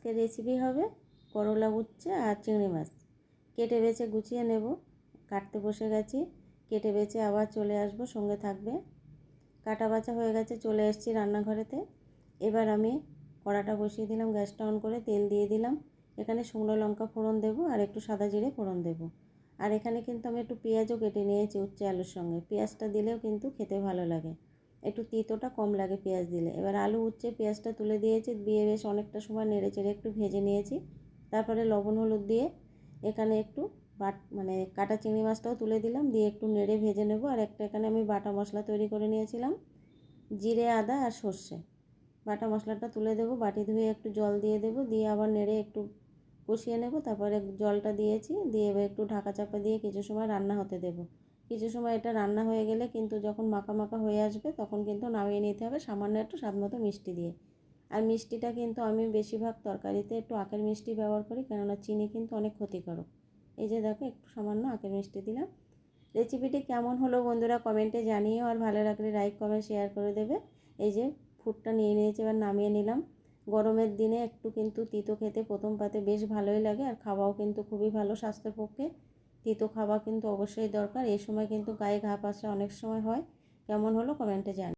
আজকের রেসিপি হবে করলা উচ্ছে আর চিংড়ি মাছ। কেটে বেছে গুছিয়ে নেব। কাটতে বসে গেছি, কেটে বেছে আবার চলে আসব, সঙ্গে থাকবে। কাটা বাছা হয়ে গেছে, চলে এসেছি রান্নাঘরেতে। এবার আমি কড়াটা বসিয়ে দিলাম, গ্যাসটা অন করে তেল দিয়ে দিলাম। এখানে শুকনো লঙ্কা ফোড়ন দেব আর একটু সাদা জিরে ফোড়ন দেব। আর এখানে কিন্তু আমি একটু পেঁয়াজও কেটে নিয়েছি উচ্ছে আলুর সঙ্গে। পেঁয়াজটা দিলেও কিন্তু খেতে ভালো লাগে, একটু তিতোটা কম লাগে পেঁয়াজ দিলে। এবার আলু উচ্ছে পেঁয়াজটা তুলে দিয়েছি, দিয়ে বেশ অনেকটা সময় নেড়ে চেড়ে একটু ভেজে নিয়েছি। তারপরে লবণ হলুদ দিয়ে এখানে একটু কাটা চিংড়ি মাছটাও তুলে দিলাম, দিয়ে একটু নেড়ে ভেজে নেব। আর একটা এখানে আমি বাটা মশলা তৈরি করে নিয়েছিলাম, জিরে আদা আর সর্ষে বাটা মশলাটা তুলে দেবো। বাটি ধুয়ে একটু জল দিয়ে দেবো, দিয়ে আবার নেড়ে একটু কষিয়ে নেব। তারপরে জলটা দিয়েছি, দিয়ে এবার একটু ঢাকা চাপা দিয়ে কিছু সময় রান্না হতে দেব। কিছু সময় এটা রান্না হয়ে গেলে কিন্তু যখন মাখা মাখা হয়ে আসবে তখন কিন্তু নামিয়ে নিতে হবে, সামান্য একটু স্বাদ মতো মিষ্টি দিয়ে। আর মিষ্টিটা কিন্তু আমি বেশিরভাগ তরকারিতে একটু আখের মিষ্টি ব্যবহার করি, কেননা চিনি কিন্তু অনেক ক্ষতিকারক। এই যে দেখো, একটু সামান্য আখের মিষ্টি দিলাম। রেসিপিটি কেমন হলো বন্ধুরা কমেন্টে জানিও, আর ভালো লাগলে লাইক কমেন্ট শেয়ার করে দেবে। এই যে ফুডটা নিয়ে নিয়েছি, এবার নামিয়ে নিলাম। গরমের দিনে একটু কিন্তু তিতো খেতে প্রথম পাতে বেশ ভালোই লাগে, আর খাওয়াও কিন্তু খুবই ভালো স্বাস্থ্যের পক্ষে। তিতো খাওয়া কিন্তু অবশ্যই দরকার, এই সময় কিন্তু গায়ে ঘা পাসা অনেক সময় হয়। কেমন হলো কমেন্টে জানিও।